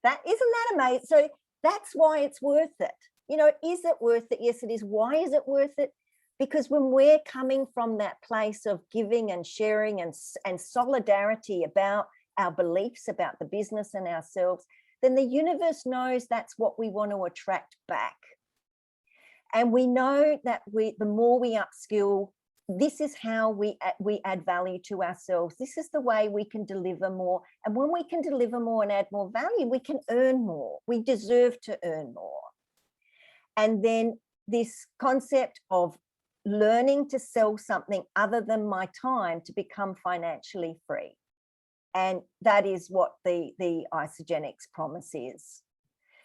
Isn't that amazing? So that's why it's worth it. You know, is it worth it? Yes, it is. Why is it worth it? Because when we're coming from that place of giving and sharing and solidarity about our beliefs, about the business and ourselves, then the universe knows that's what we want to attract back. And we know that the more we upskill, this is how we add value to ourselves. This is the way we can deliver more. And when we can deliver more and add more value, we can earn more. We deserve to earn more. And then this concept of learning to sell something other than my time to become financially free. And that is what the Isagenix promise is.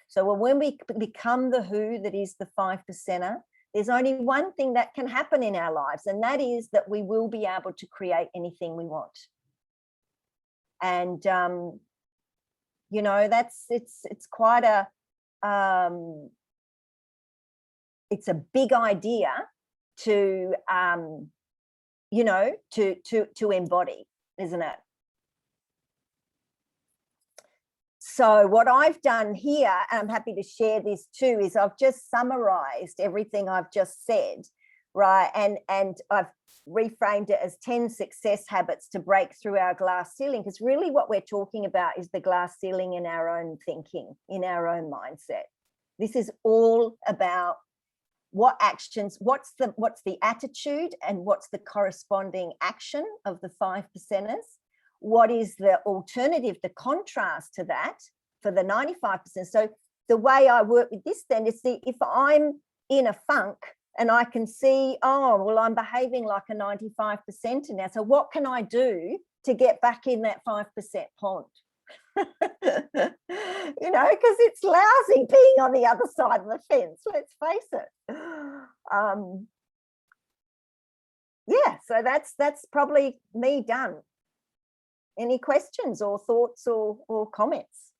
So when we become the who that is the 5%er, there's only one thing that can happen in our lives, and that is that we will be able to create anything we want. And, you know, it's quite a, it's a big idea to, you know, to embody, isn't it? So what I've done here, and I'm happy to share this too, is I've just summarized everything I've just said, right? And I've reframed it as 10 success habits to break through our glass ceiling, because really what we're talking about is the glass ceiling in our own thinking, in our own mindset. This is all about what actions, what's the attitude and what's the corresponding action of the 5%ers. What is the alternative, the contrast to that for the 95%? So the way I work with this then is, if I'm in a funk and I can see, oh, well, I'm behaving like a 95% now. So what can I do to get back in that 5% pond? You know, because it's lousy being on the other side of the fence, let's face it. Yeah, so that's probably me done. Any questions or thoughts or comments?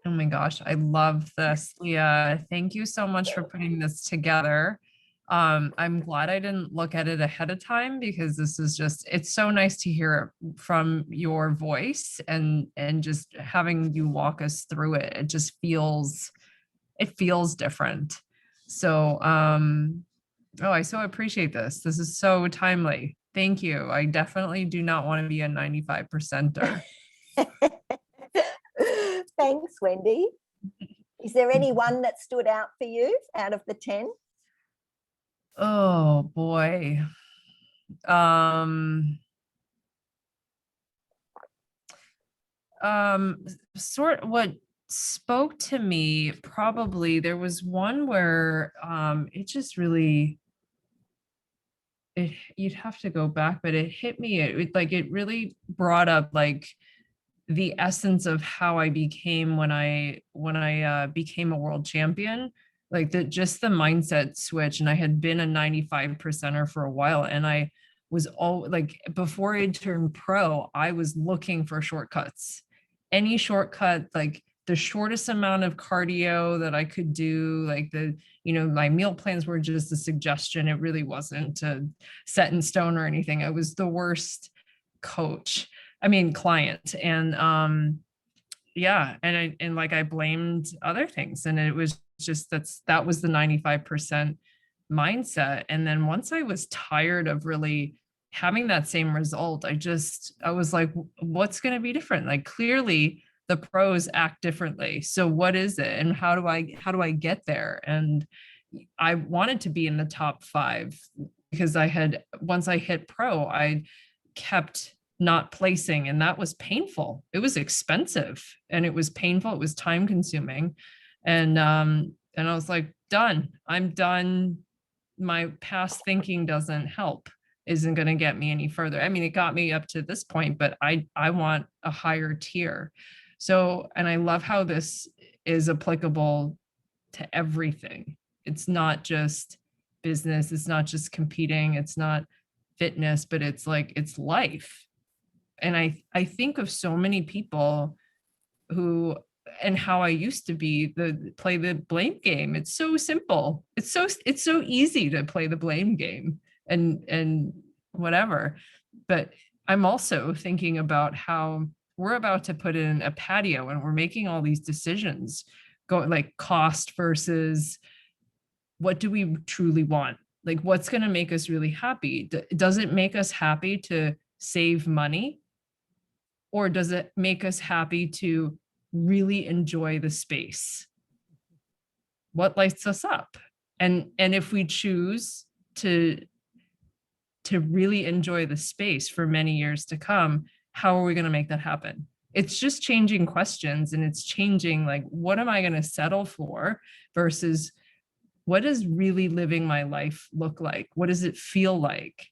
Oh my gosh, I love this, Leah. Thank you so much for putting this together. I'm glad I didn't look at it ahead of time because this is just, it's so nice to hear from your voice and just having you walk us through it. It feels different. So, oh, I so appreciate this. This is so timely. Thank you. I definitely do not want to be a 95%er. Thanks, Wendy. Is there any one that stood out for you out of the 10? Oh boy. Sort what spoke to me, probably there was one where it just really, you'd have to go back, but it hit me. It really brought up like the essence of how I became when I became a world champion, like just the mindset switch. And I had been a 95%er for a while, and I was all like, before I turned pro, I was looking for shortcuts, any shortcut, like the shortest amount of cardio that I could do. Like my meal plans were just a suggestion. It really wasn't set in stone or anything. I was the worst client. And yeah, and I blamed other things, and it was just, that was the 95% mindset. And then once I was tired of really having that same result, I was like, what's going to be different? Like, clearly the pros act differently. So what is it? And how do I get there? And I wanted to be in the top 5 because once I hit pro, I kept not placing, and that was painful. It was expensive and it was painful. It was time consuming. And I was like, done. I'm done. My past thinking doesn't help, isn't going to get me any further. I mean, it got me up to this point, but I want a higher tier. So, and I love how this is applicable to everything. It's not just business. It's not just competing. It's not fitness, but it's life. And I think of so many people who, and how I used to play the blame game. It's so simple. It's so easy to play the blame game and whatever. But I'm also thinking about how we're about to put in a patio and we're making all these decisions, going like cost versus what do we truly want? Like, what's going to make us really happy? Does it make us happy to save money? Or does it make us happy to really enjoy the space? What lights us up? And if we choose to really enjoy the space for many years to come, how are we going to make that happen? It's just changing questions, and it's changing, like, what am I going to settle for versus what does really living my life look like? What does it feel like?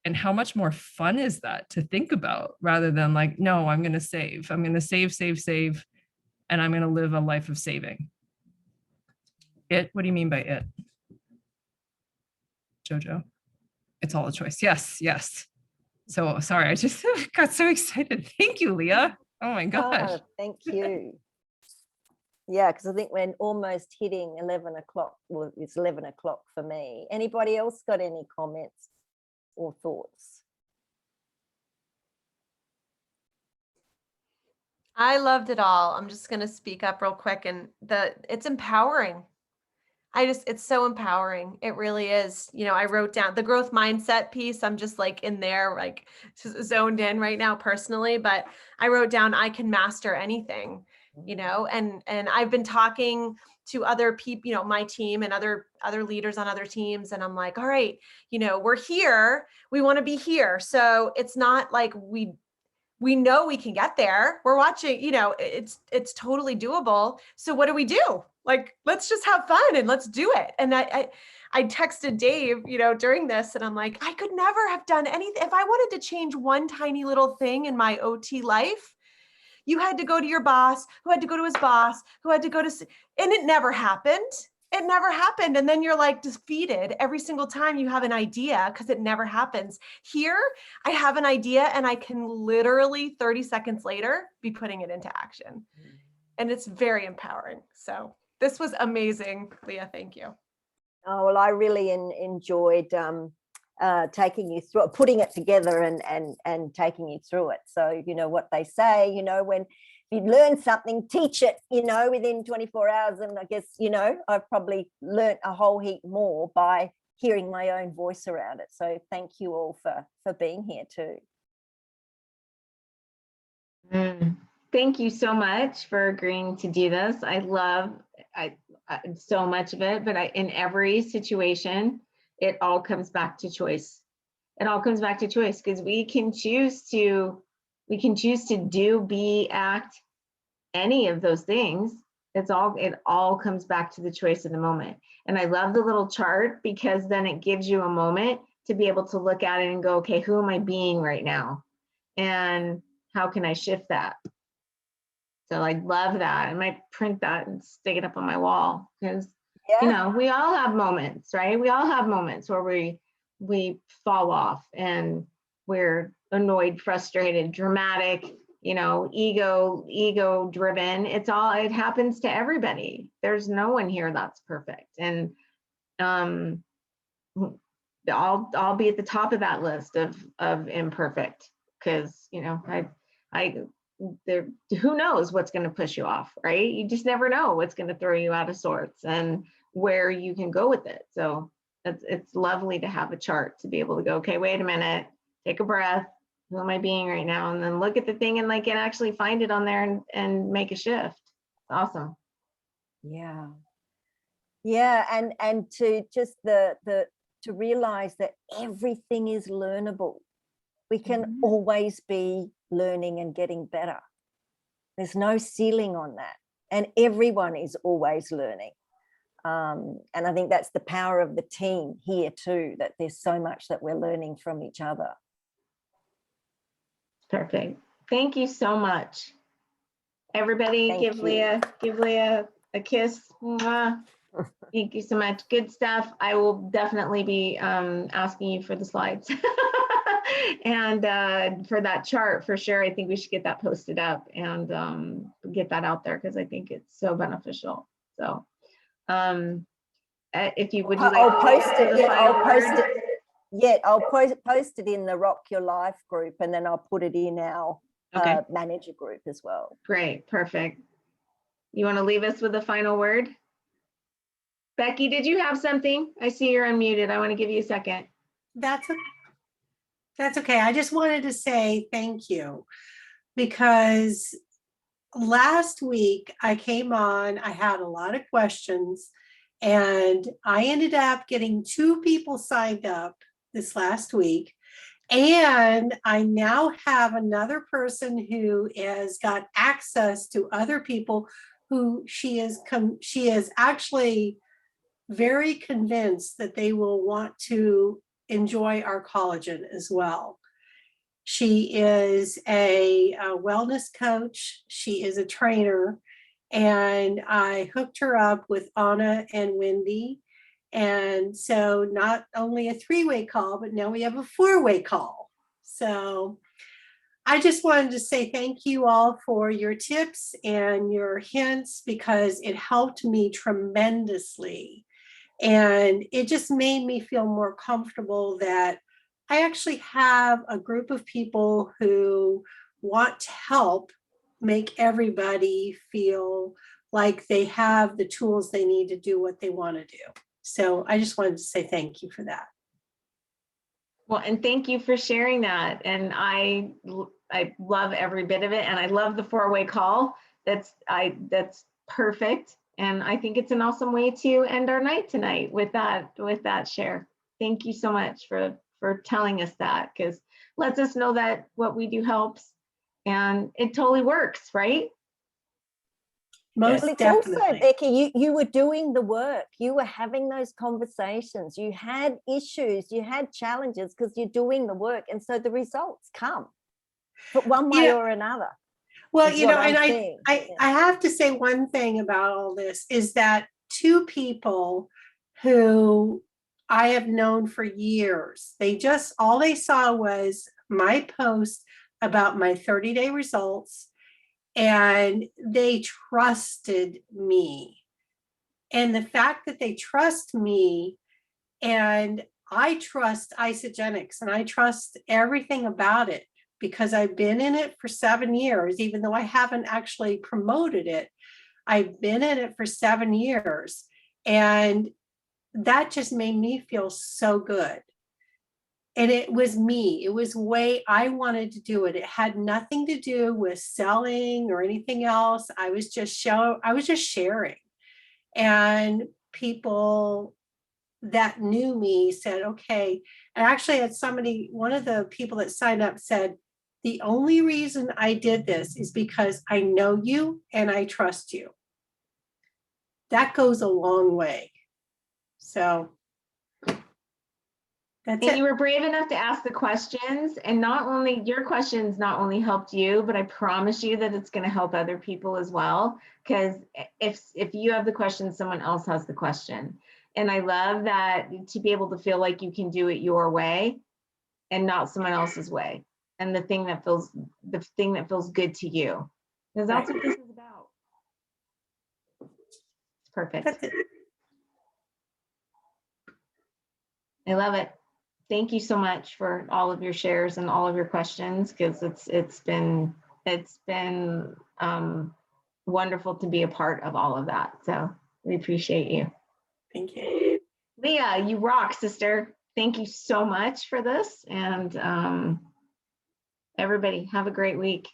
And how much more fun is that to think about, rather than like, no, I'm going to save. I'm going to save, and I'm going to live a life of saving. What do you mean by it? Jojo? It's all a choice. Yes. So sorry, I just got so excited. Thank you, Leah. Oh my gosh. Oh, thank you. Yeah, because I think we're almost hitting 11 o'clock. Well, it's 11 o'clock for me. Anybody else got any comments or thoughts? I loved it all. I'm just going to speak up real quick, and it's empowering. It's so empowering. It really is. I wrote down the growth mindset piece. I'm just like in there, like zoned in right now personally, but I wrote down, I can master anything, and I've been talking to other people, my team and other leaders on other teams. And I'm like, all right, we're here, we want to be here. So it's not like we know we can get there. We're watching, it's totally doable. So what do we do? Like, let's just have fun and let's do it. And I texted Dave, during this, and I'm like, I could never have done anything. If I wanted to change one tiny little thing in my OT life, you had to go to your boss, who had to go to his boss, who had to go to, and it never happened. It never happened. And then you're like defeated every single time you have an idea because it never happens. Here, I have an idea and I can literally 30 seconds later be putting it into action. and it's very empowering. So this was amazing, Leah. Thank you. Oh, well, I really enjoyed taking you through, putting it together and taking you through it. So, you know, what they say, you know, when you learn something, teach it, you know, within 24 hours. And I guess, you know, I've probably learned a whole heap more by hearing my own voice around it. So thank you all for being here too. Thank you so much for agreeing to do this. I love so much of it, but in every situation, it all comes back to choice. It all comes back to choice, because we can choose to do, be, act, any of those things. It all comes back to the choice of the moment. And I love the little chart, because then it gives you a moment to be able to look at it and go, okay, who am I being right now? And how can I shift that? So I love that. I might print that and stick it up on my wall, because you know, we all have moments, right? We all have moments where we fall off and we're annoyed, frustrated, dramatic, you know, ego driven. It happens to everybody. There's no one here that's perfect. And I'll be at the top of that list of imperfect, because, you know, who knows what's going to push you off, right? You just never know what's going to throw you out of sorts and where you can go with it. So it's lovely to have a chart to be able to go, okay, wait a minute, take a breath. Who am I being right now? And then look at the thing and like, and actually find it on there and make a shift. Awesome. Yeah. Yeah. And to just to realize that everything is learnable. We can always be learning and getting better. There's no ceiling on that. And everyone is always learning. And I think that's the power of the team here too, that there's so much that we're learning from each other. Perfect. Thank you so much. Everybody give Leah a kiss. Mwah. Thank you so much. Good stuff. I will definitely be asking you for the slides and for that chart for sure. I think we should get that posted up and get that out there, because I think it's so beneficial. So if you would, I'll post it. Yeah, I'll post it. Yeah, I'll post it in the Rock Your Life group, and then I'll put it in our manager group as well. Great, perfect. You want to leave us with a final word? Becky, did you have something? I see you're unmuted. I want to give you a second. That's okay. I just wanted to say thank you, because last week I came on, I had a lot of questions, and I ended up getting 2 people signed up this last week. And I now have another person who has got access to other people who she is actually very convinced that they will want to enjoy our collagen as well. She is a wellness coach. She is a trainer. And I hooked her up with Anna and Wendy. And so not only a 3-way call, but now we have a 4-way call. So I just wanted to say thank you all for your tips and your hints, because it helped me tremendously. And it just made me feel more comfortable that I actually have a group of people who want to help make everybody feel like they have the tools they need to do what they want to do. So I just wanted to say thank you for that. Well, and thank you for sharing that. And I love every bit of it. And I love the 4-way call. That's perfect. And I think it's an awesome way to end our night tonight with that share. Thank you so much for telling us that, because lets us know that what we do helps and it totally works, right? Most Well, it's definitely. also, Becky, you were doing the work. You were having those conversations. You had issues, you had challenges, because you're doing the work. And so the results come, but one way or another. Well, you know, and I have to say one thing about all this is that 2 people who I have known for years, all they saw was my post about my 30-day results. and they trusted me. And the fact that they trust me, and I trust Isogenics, and I trust everything about it because I've been in it for 7 years, even though I haven't actually promoted it. I've been in it for 7 years, and that just made me feel so good. And it was me. It was the way I wanted to do it. It had nothing to do with selling or anything else. I was just sharing. And people that knew me said, okay. And actually had somebody, one of the people that signed up said, the only reason I did this is because I know you and I trust you. That goes a long way. So that's And you it. were brave enough to ask the questions, and not only your questions not only helped you, but I promise you that it's going to help other people as well. Because if you have the question, someone else has the question. And I love that, to be able to feel like you can do it your way and not someone else's way. And the thing that feels good to you. Because that's what this is about. Perfect. That's it. I love it. Thank you so much for all of your shares and all of your questions, because it's been wonderful to be a part of all of that. So we appreciate you. Thank you. Lia, you rock, sister. Thank you so much for this. And everybody, have a great week.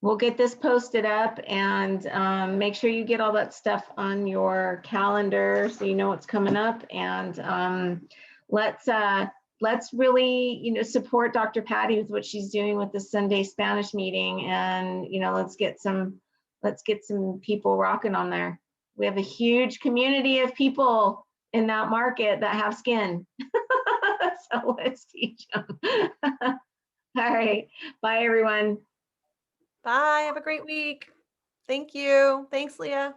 We'll get this posted up, and make sure you get all that stuff on your calendar so you know what's coming up. And let's really, support Dr. Patty with what she's doing with the Sunday Spanish meeting. And let's get some people rocking on there. We have a huge community of people in that market that have skin. So let's teach them. All right. Bye, everyone. Bye. Have a great week. Thank you. Thanks, Leah.